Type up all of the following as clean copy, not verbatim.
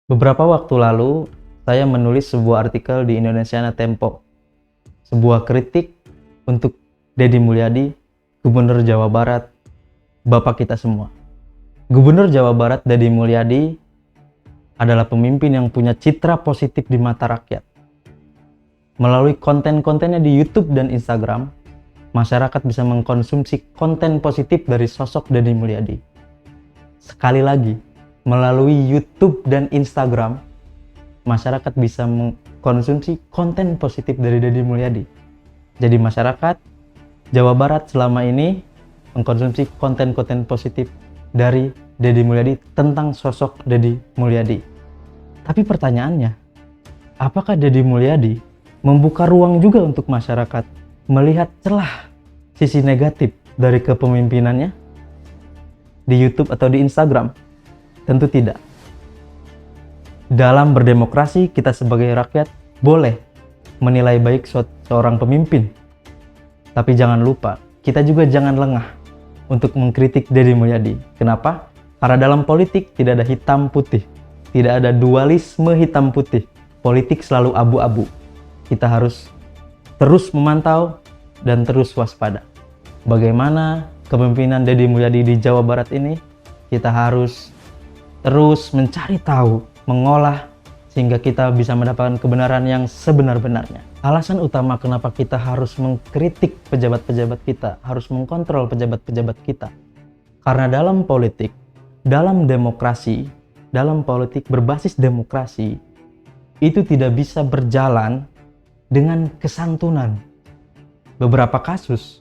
Beberapa waktu lalu, saya menulis sebuah artikel di Indonesiana Tempo, sebuah kritik untuk Deddy Mulyadi, Gubernur Jawa Barat, Bapak kita semua. Gubernur Jawa Barat Deddy Mulyadi adalah pemimpin yang punya citra positif di mata rakyat. Melalui konten-kontennya di YouTube dan Instagram, masyarakat bisa mengkonsumsi konten positif dari sosok Deddy Mulyadi. Sekali lagi, melalui YouTube dan Instagram, masyarakat bisa mengkonsumsi konten positif dari Deddy Mulyadi. Jadi masyarakat Jawa Barat selama ini mengkonsumsi konten-konten positif dari Deddy Mulyadi tentang sosok Deddy Mulyadi. Tapi pertanyaannya, apakah Deddy Mulyadi membuka ruang juga untuk masyarakat melihat celah sisi negatif dari kepemimpinannya di YouTube atau di Instagram? Tentu tidak. Dalam berdemokrasi, kita sebagai rakyat boleh menilai baik seorang pemimpin. Tapi jangan lupa, kita juga jangan lengah untuk mengkritik Deddy Mulyadi. Kenapa? Karena dalam politik tidak ada hitam putih. Tidak ada dualisme hitam putih. Politik selalu abu-abu. Kita harus terus memantau dan terus waspada. Bagaimana kepemimpinan Deddy Mulyadi di Jawa Barat ini? Kita harus terus mencari tahu, mengolah, sehingga kita bisa mendapatkan kebenaran yang sebenar-benarnya. Alasan utama kenapa kita harus mengkritik pejabat-pejabat kita, harus mengkontrol pejabat-pejabat kita. Karena dalam politik, dalam demokrasi, dalam politik berbasis demokrasi, itu tidak bisa berjalan dengan kesantunan. Beberapa kasus,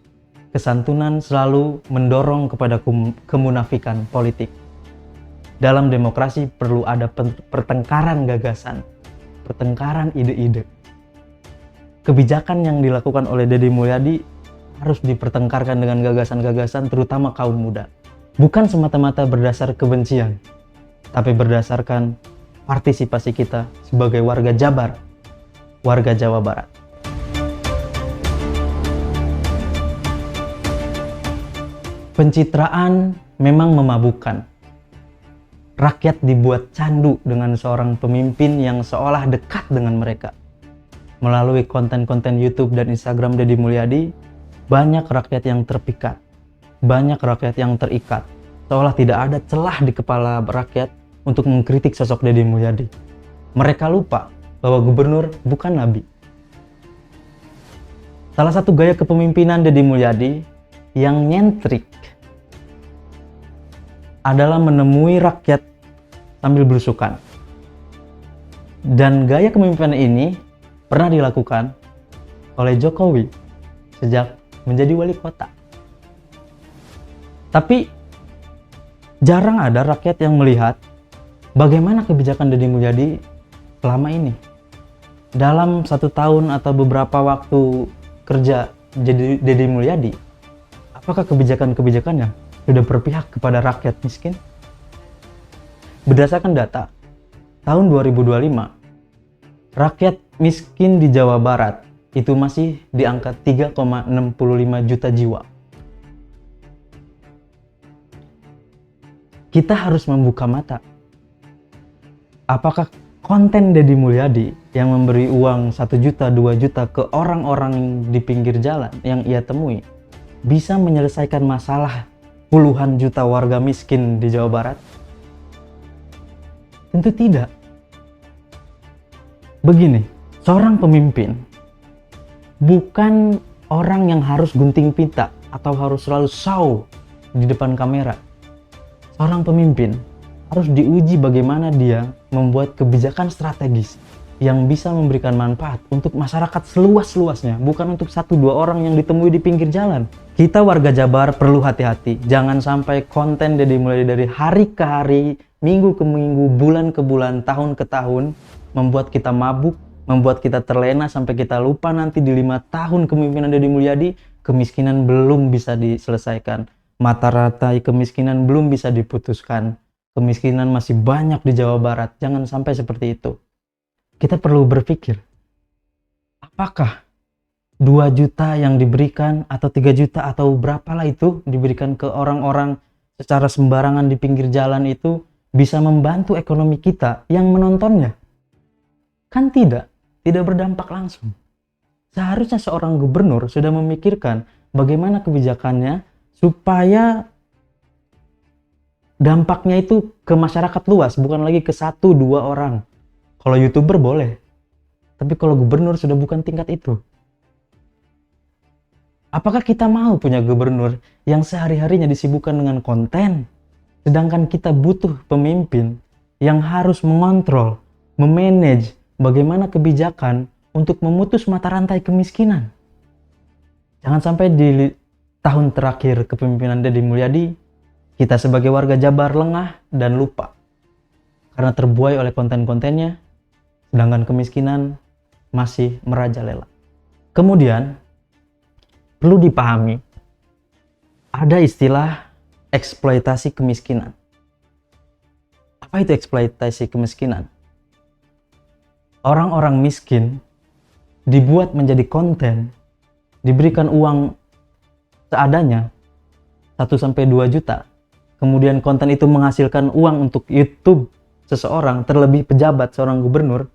kesantunan selalu mendorong kepada kemunafikan politik. Dalam demokrasi perlu ada pertengkaran gagasan, pertengkaran ide-ide. Kebijakan yang dilakukan oleh Deddy Mulyadi harus dipertengkarkan dengan gagasan-gagasan, terutama kaum muda. Bukan semata-mata berdasar kebencian, tapi berdasarkan partisipasi kita sebagai warga Jabar, warga Jawa Barat. Pencitraan memang memabukkan. Rakyat dibuat candu dengan seorang pemimpin yang seolah dekat dengan mereka. Melalui konten-konten YouTube dan Instagram Deddy Mulyadi, banyak rakyat yang terpikat, banyak rakyat yang terikat, seolah tidak ada celah di kepala rakyat untuk mengkritik sosok Deddy Mulyadi. Mereka lupa bahwa gubernur bukan nabi. Salah satu gaya kepemimpinan Deddy Mulyadi yang nyentrik adalah menemui rakyat sambil belusukan. Dan gaya kepemimpinan ini pernah dilakukan oleh Jokowi sejak menjadi wali kota. Tapi jarang ada rakyat yang melihat bagaimana kebijakan Deddy Mulyadi selama ini. Dalam 1 tahun atau beberapa waktu kerja Deddy Mulyadi, apakah kebijakan-kebijakannya sudah berpihak kepada rakyat miskin? Berdasarkan data, tahun 2025, rakyat miskin di Jawa Barat itu masih di angka 3,65 juta jiwa. Kita harus membuka mata. Apakah konten Deddy Mulyadi yang memberi uang 1 juta, 2 juta ke orang-orang di pinggir jalan yang ia temui bisa menyelesaikan masalah puluhan juta warga miskin di Jawa Barat? Tentu tidak. Begini, seorang pemimpin bukan orang yang harus gunting pita atau harus selalu show di depan kamera. Seorang pemimpin harus diuji bagaimana dia membuat kebijakan strategis yang bisa memberikan manfaat untuk masyarakat seluas-luasnya, bukan untuk 1-2 orang yang ditemui di pinggir jalan. Kita warga Jabar perlu hati-hati, jangan sampai konten Deddy Mulyadi dari hari ke hari, minggu ke minggu, bulan ke bulan, tahun ke tahun membuat kita mabuk, membuat kita terlena sampai kita lupa nanti di 5 tahun kepemimpinan Deddy Mulyadi kemiskinan belum bisa diselesaikan, mata rantai kemiskinan belum bisa diputuskan, kemiskinan masih banyak di Jawa Barat. Jangan sampai seperti itu. Kita perlu berpikir, apakah 2 juta yang diberikan atau 3 juta atau berapalah itu diberikan ke orang-orang secara sembarangan di pinggir jalan itu bisa membantu ekonomi kita yang menontonnya? Kan tidak berdampak langsung. Seharusnya seorang gubernur sudah memikirkan bagaimana kebijakannya supaya dampaknya itu ke masyarakat luas, bukan lagi ke 1-2 orang. Kalau YouTuber boleh, tapi kalau gubernur sudah bukan tingkat itu. Apakah kita mau punya gubernur yang sehari-harinya disibukkan dengan konten, sedangkan kita butuh pemimpin yang harus mengontrol, memanage bagaimana kebijakan untuk memutus mata rantai kemiskinan? Jangan sampai di tahun terakhir kepemimpinan Deddy Mulyadi, kita sebagai warga Jabar lengah dan lupa karena terbuai oleh konten-kontennya, sedangkan kemiskinan masih merajalela. Kemudian, perlu dipahami, ada istilah eksploitasi kemiskinan. Apa itu eksploitasi kemiskinan? Orang-orang miskin dibuat menjadi konten, diberikan uang seadanya 1-2 juta. Kemudian konten itu menghasilkan uang untuk YouTube seseorang, terlebih pejabat, seorang gubernur.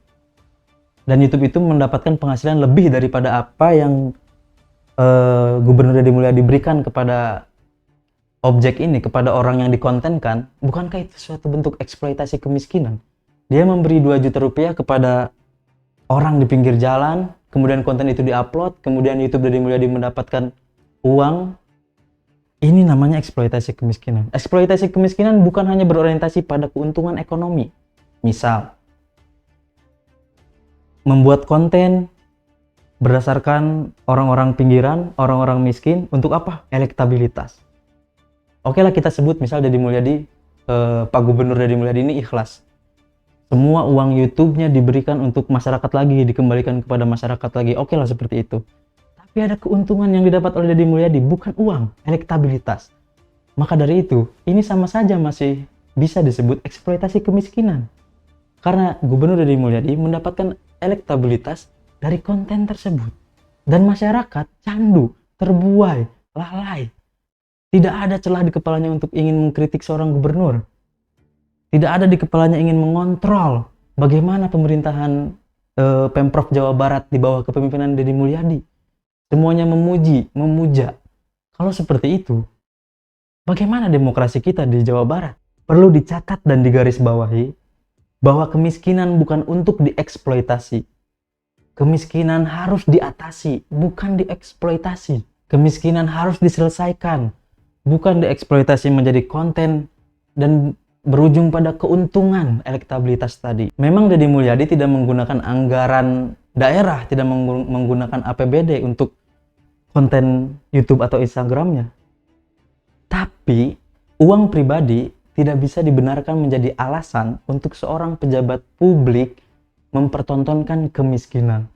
Dan YouTube itu mendapatkan penghasilan lebih daripada apa yang Gubernur Deddy Mulyadi diberikan kepada objek ini, kepada orang yang dikontenkan. Bukankah itu suatu bentuk eksploitasi kemiskinan? Dia memberi 2 juta rupiah kepada orang di pinggir jalan, kemudian konten itu diupload, kemudian YouTube Deddy Mulyadi mendapatkan uang. Ini namanya eksploitasi kemiskinan. Eksploitasi kemiskinan bukan hanya berorientasi pada keuntungan ekonomi. Misal, membuat konten berdasarkan orang-orang pinggiran, orang-orang miskin, untuk apa? Elektabilitas. Oke lah, kita sebut misal Deddy Mulyadi, Pak Gubernur Deddy Mulyadi ini ikhlas. Semua uang YouTube-nya diberikan untuk masyarakat lagi, dikembalikan kepada masyarakat lagi. Oke lah, seperti itu. Tapi ada keuntungan yang didapat oleh Deddy Mulyadi, bukan uang, elektabilitas. Maka dari itu, ini sama saja masih bisa disebut eksploitasi kemiskinan. Karena Gubernur Deddy Mulyadi mendapatkan elektabilitas dari konten tersebut. Dan masyarakat candu, terbuai, lalai. Tidak ada celah di kepalanya untuk ingin mengkritik seorang gubernur. Tidak ada di kepalanya ingin mengontrol bagaimana pemerintahan Pemprov Jawa Barat di bawah kepemimpinan Deddy Mulyadi. Semuanya memuji, memuja. Kalau seperti itu, bagaimana demokrasi kita di Jawa Barat? Perlu dicatat dan digarisbawahi bahwa kemiskinan bukan untuk dieksploitasi. Kemiskinan harus diatasi, bukan dieksploitasi. Kemiskinan harus diselesaikan, bukan dieksploitasi menjadi konten dan berujung pada keuntungan elektabilitas tadi. Memang Deddy Mulyadi tidak menggunakan anggaran daerah, tidak menggunakan APBD untuk konten YouTube atau Instagramnya. Tapi uang pribadi tidak bisa dibenarkan menjadi alasan untuk seorang pejabat publik mempertontonkan kemiskinan,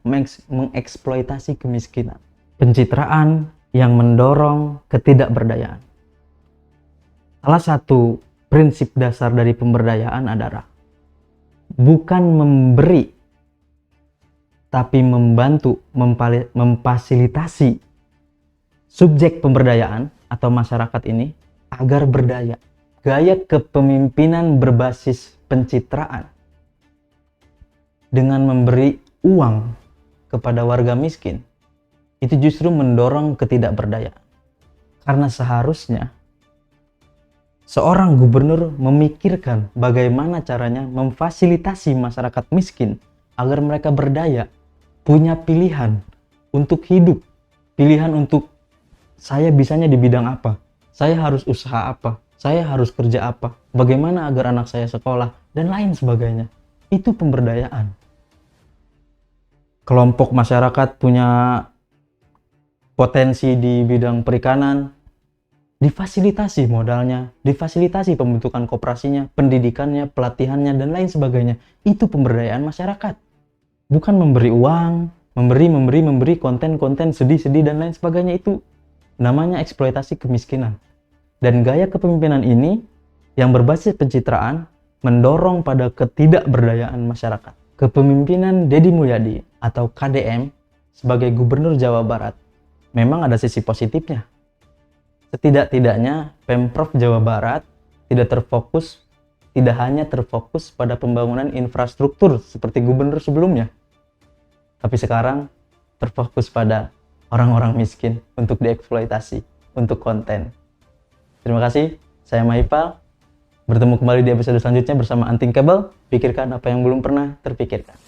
mengeksploitasi kemiskinan. Pencitraan yang mendorong ketidakberdayaan. Salah satu prinsip dasar dari pemberdayaan adalah bukan memberi, tapi membantu, memfasilitasi subjek pemberdayaan atau masyarakat ini agar berdaya. Gaya kepemimpinan berbasis pencitraan dengan memberi uang kepada warga miskin itu justru mendorong ketidakberdayaan. Karena seharusnya seorang gubernur memikirkan bagaimana caranya memfasilitasi masyarakat miskin agar mereka berdaya, punya pilihan untuk hidup, pilihan untuk saya bisanya di bidang apa, saya harus usaha apa, saya harus kerja apa, bagaimana agar anak saya sekolah, dan lain sebagainya. Itu pemberdayaan. Kelompok masyarakat punya potensi di bidang perikanan, difasilitasi modalnya, difasilitasi pembentukan koperasinya, pendidikannya, pelatihannya, dan lain sebagainya. Itu pemberdayaan masyarakat. Bukan memberi uang, memberi konten-konten sedih-sedih dan lain sebagainya. Itu namanya eksploitasi kemiskinan. Dan gaya kepemimpinan ini yang berbasis pencitraan mendorong pada ketidakberdayaan masyarakat. Kepemimpinan Deddy Mulyadi atau KDM sebagai Gubernur Jawa Barat memang ada sisi positifnya. Setidak-tidaknya Pemprov Jawa Barat tidak terfokus, tidak hanya terfokus pada pembangunan infrastruktur seperti gubernur sebelumnya, tapi sekarang terfokus pada orang-orang miskin untuk dieksploitasi, untuk konten. Terima kasih, saya Mahipal. Bertemu kembali di episode selanjutnya bersama Unthinkable. Pikirkan apa yang belum pernah terpikirkan.